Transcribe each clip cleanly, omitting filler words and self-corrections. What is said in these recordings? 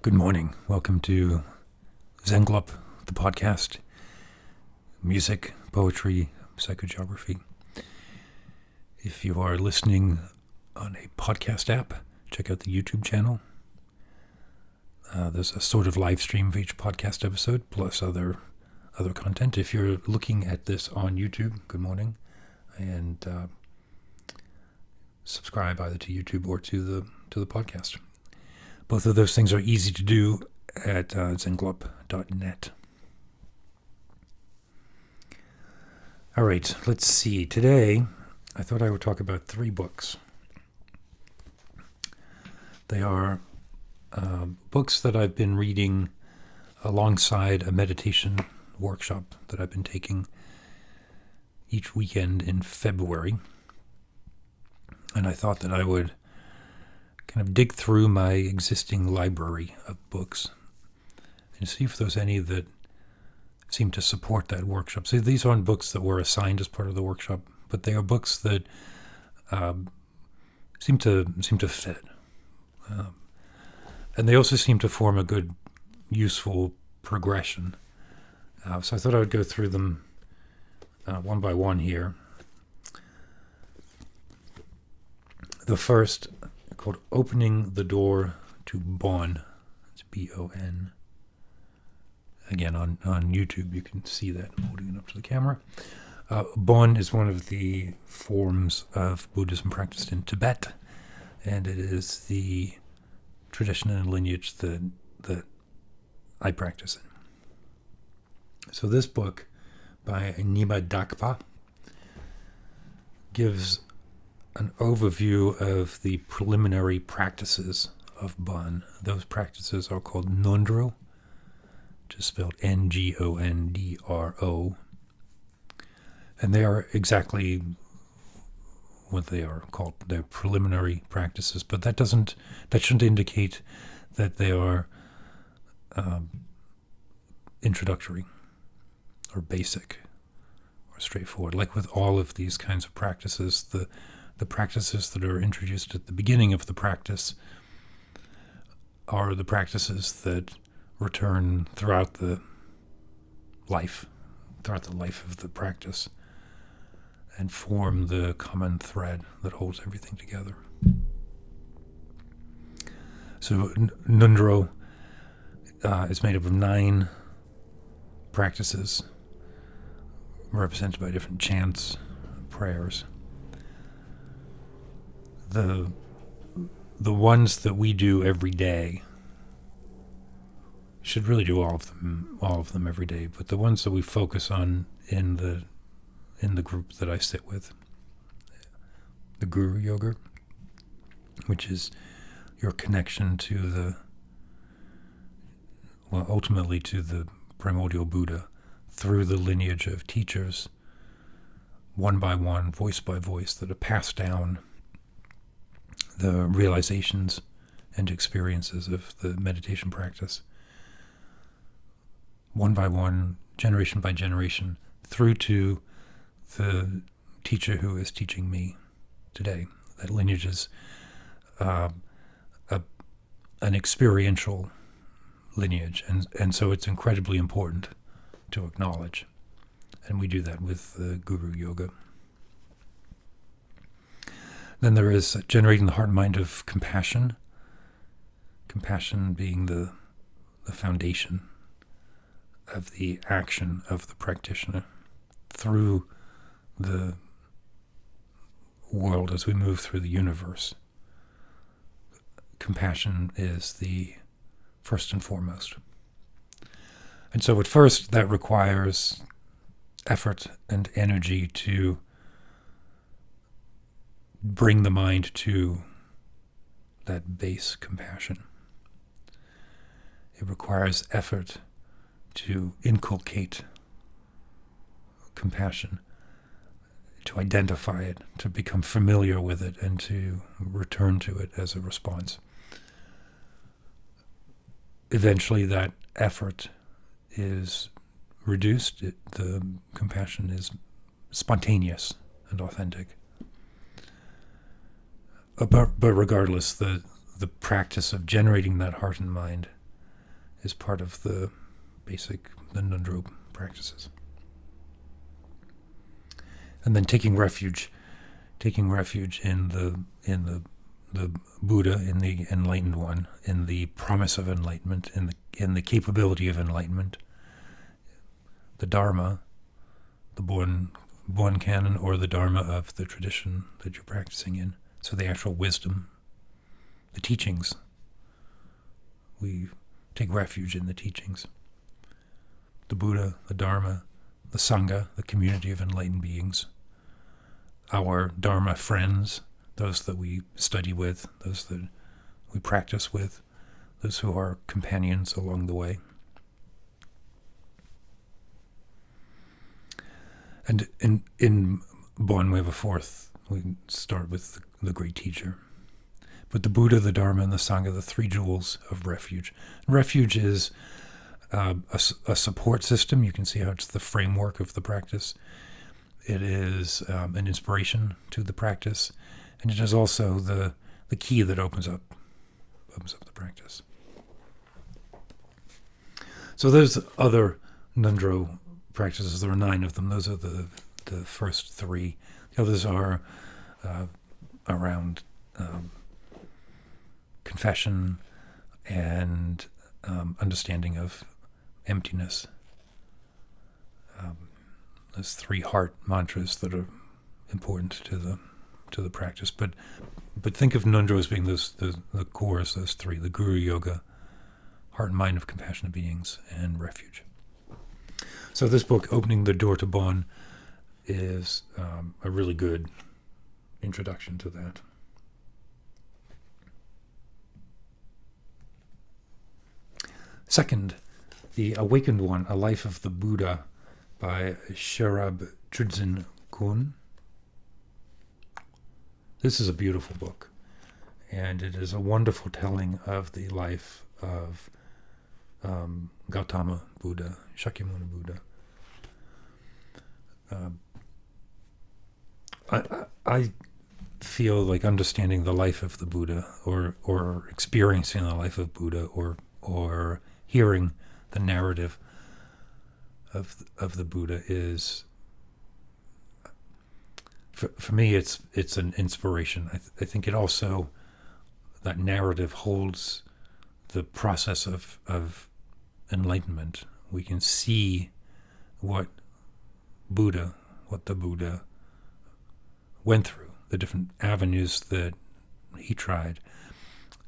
Good morning. Welcome to Zenglup, the podcast. Music, poetry, psychogeography. If you are listening on a podcast app, check out the YouTube channel. There's a sort of live stream for each podcast episode, plus other content. If you're looking at this on YouTube, good morning, and subscribe either to YouTube or to the podcast. Both of those things are easy to do at zenglup.net. All right, let's see. Today, I thought I would talk about 3 books. They are books that I've been reading alongside a meditation workshop that I've been taking each weekend in February. And I thought that I would kind of dig through my existing library of books and see if there's any that seem to support that workshop. So these aren't books that were assigned as part of the workshop, but they are books that seem to fit. And they also seem to form a good, useful progression. So I thought I would go through them one by one here. The first, called Opening the Door to Bon. It's B-O-N. Again, on YouTube, you can see that. I'm holding it up to the camera. Bon is one of the forms of Buddhism practiced in Tibet, and it is the tradition and lineage that I practice in. So this book by Nyima Dakota gives an overview of the preliminary practices of Bon. Those practices are called Ngondro, which is spelled Ngondro, and they are exactly what they are called. They're preliminary practices, but that shouldn't indicate that they are introductory or basic or straightforward. Like with all of these kinds of practices, the practices that are introduced at the beginning of the practice are the practices that return throughout the life of the practice and form the common thread that holds everything together. So Ngondro is made up of 9 practices represented by different chants, prayers. The ones that we do every day, should really do all of them every day, but the ones that we focus on in the group that I sit with, the Guru Yoga, which is your connection to ultimately to the primordial Buddha through the lineage of teachers, one by one, voice by voice, that are passed down the realizations and experiences of the meditation practice, one by one, generation by generation, through to the teacher who is teaching me today. That lineage is an experiential lineage, and so it's incredibly important to acknowledge. And we do that with the Guru Yoga. Then there is generating the heart and mind of compassion. Compassion being the foundation of the action of the practitioner through the world as we move through the universe. Compassion is the first and foremost. And so at first that requires effort and energy to bring the mind to that base compassion. It requires effort to inculcate compassion, to identify it, to become familiar with it, and to return to it as a response. Eventually that effort is reduced. The compassion is spontaneous and authentic. But regardless, the practice of generating that heart and mind is part of the Nundro practices. And then taking refuge in the Buddha, in the enlightened one, in the promise of enlightenment, in the capability of enlightenment, the Dharma, the Bon canon, or the Dharma of the tradition that you're practicing in. So the actual wisdom, the teachings. We take refuge in the teachings. The Buddha, the Dharma, the Sangha, the community of enlightened beings. Our Dharma friends, those that we study with, those that we practice with, those who are companions along the way. And in Bon, we have a fourth. We start with the great teacher. But the Buddha, the Dharma, and the Sangha, the three jewels of refuge. Refuge is a support system. You can see how it's the framework of the practice. It is an inspiration to the practice, and it is also the key that opens up the practice. So there's other Nundro practices. There are 9 of them. Those are the first 3. The others are around confession and understanding of emptiness. There's 3 heart mantras that are important to the practice. But think of Nundro as being the cores, those 3: the Guru Yoga, heart and mind of compassionate beings, and refuge. So this book, Opening the Door to Bon, is a really good introduction to that. Second, The Awakened One, A Life of the Buddha by Sherab Chodzin Kohn. This is a beautiful book, and it is a wonderful telling of the life of Gautama Buddha, Shakyamuni Buddha. I feel like understanding the life of the Buddha, or experiencing the life of Buddha, or hearing the narrative of the Buddha is, for me, it's an inspiration. I think it also, that narrative holds the process of enlightenment. We can see what the Buddha went through, the different avenues that he tried,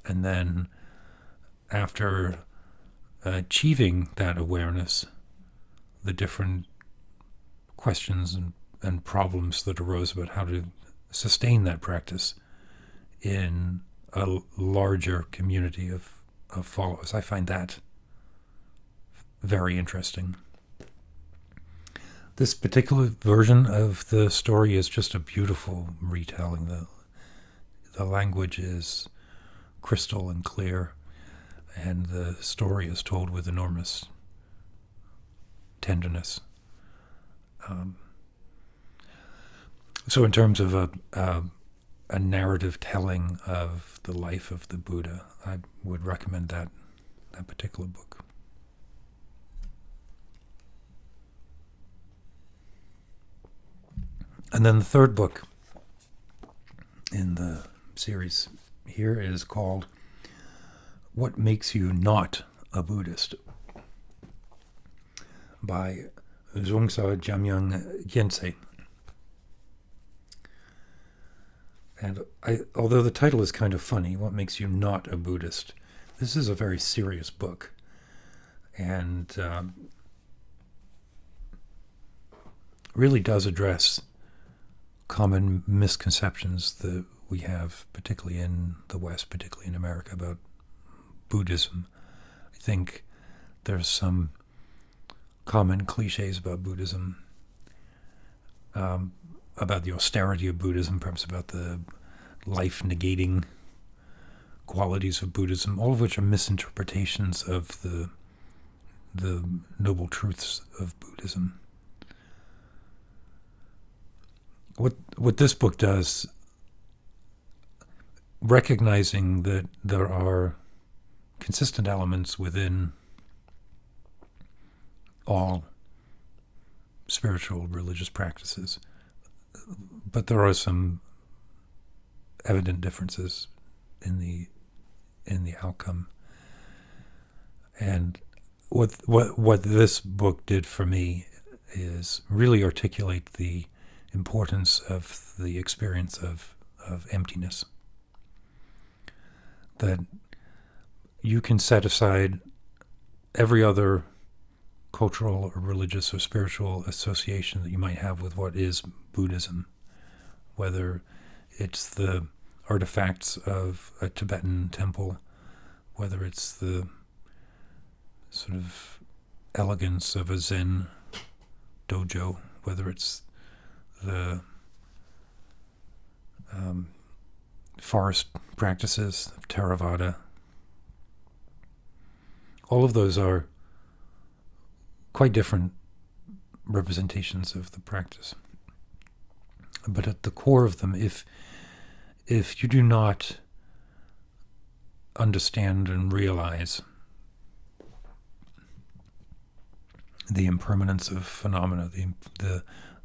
and then after achieving that awareness, the different questions and problems that arose about how to sustain that practice in a larger community of followers. I find that very interesting. This particular version of the story is just a beautiful retelling. The language is crystal and clear, and the story is told with enormous tenderness. So in terms of a narrative telling of the life of the Buddha, I would recommend that particular book. And then the third book in the series here is called What Makes You Not a Buddhist? By Zongsa Jamyang Gyensei. And although the title is kind of funny, What Makes You Not a Buddhist? This is a very serious book. And really does address common misconceptions that we have, particularly in the West, particularly in America, about Buddhism. I think there's some common cliches about Buddhism, about the austerity of Buddhism, perhaps about the life-negating qualities of Buddhism, all of which are misinterpretations of the noble truths of Buddhism. What this book does, recognizing that there are consistent elements within all spiritual religious practices, but there are some evident differences in the outcome. And what this book did for me is really articulate the importance of the experience of emptiness. That you can set aside every other cultural or religious or spiritual association that you might have with what is Buddhism, whether it's the artifacts of a Tibetan temple, whether it's the sort of elegance of a Zen dojo, whether it's the forest practices of Theravada. All of those are quite different representations of the practice. But at the core of them, if you do not understand and realize the impermanence of phenomena,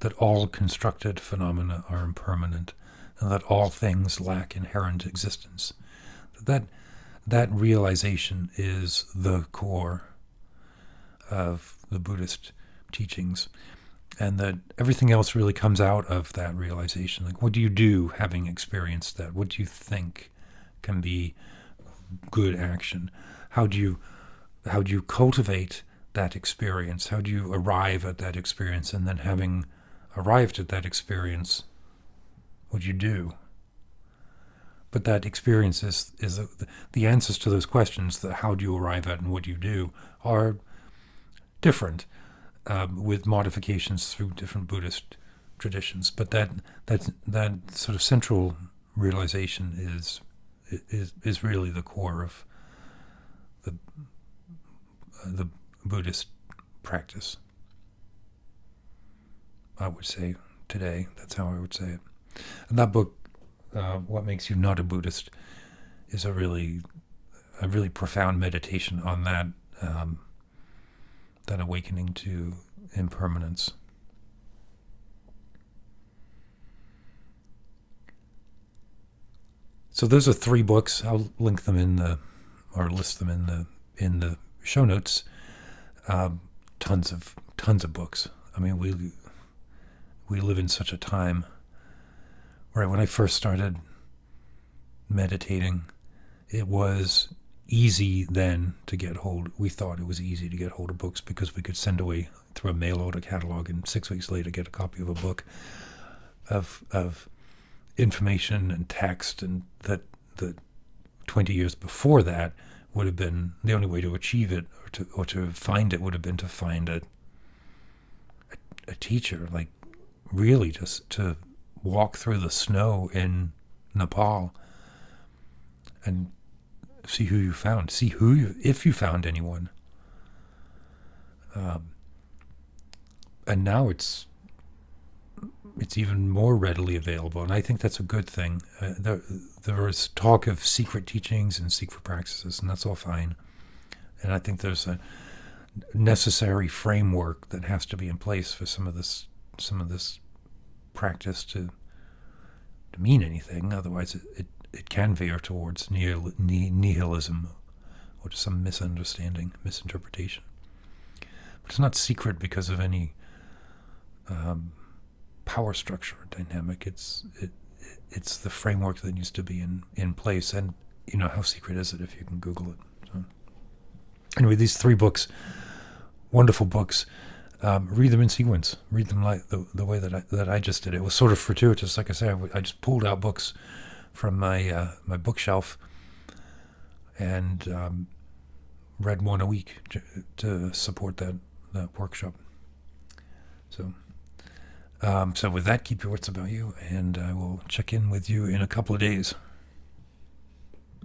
that all constructed phenomena are impermanent, and that all things lack inherent existence, that realization is the core of the Buddhist teachings, and that everything else really comes out of that realization. Like, what do you do having experienced that? What do you think can be good action? How do you cultivate that experience? How do you arrive at that experience? And then, having arrived at that experience, what do you do? But that experience is the answers to those questions, the how do you arrive at and what do you do, are different, with modifications through different Buddhist traditions. But that sort of central realization is really the core of the Buddhist practice, I would say today. That's how I would say it. And that book, What Makes You Not a Buddhist, is a really profound meditation on that that awakening to impermanence. So those are 3 books. I'll link them or list them in the show notes. Tons of books. I mean, we live in such a time. Right, when I first started meditating, it was easy then to get hold. We thought it was easy to get hold of books because we could send away through a mail order catalog and 6 weeks later get a copy of a book of information and text, and that 20 years before that would have been the only way to achieve it or to find it would have been to find a teacher, like really just to walk through the snow in Nepal and see who you found, if you found anyone. And now it's even more readily available, and I think that's a good thing. There is talk of secret teachings and secret practices, and that's all fine. And I think there's a necessary framework that has to be in place for some of this practice to mean anything. Otherwise, it can veer towards nihilism or to some misinterpretation. But it's not secret because of any power structure or dynamic. It's the framework that needs to be in place. And how secret is it if you can Google it? So, anyway, these 3 books, wonderful books. Read them in sequence. Read them like the way that I just did. It was sort of fortuitous. Like I say, I just pulled out books from my bookshelf and read one a week to support that workshop. So with that, keep your wits about you, and I will check in with you in a couple of days.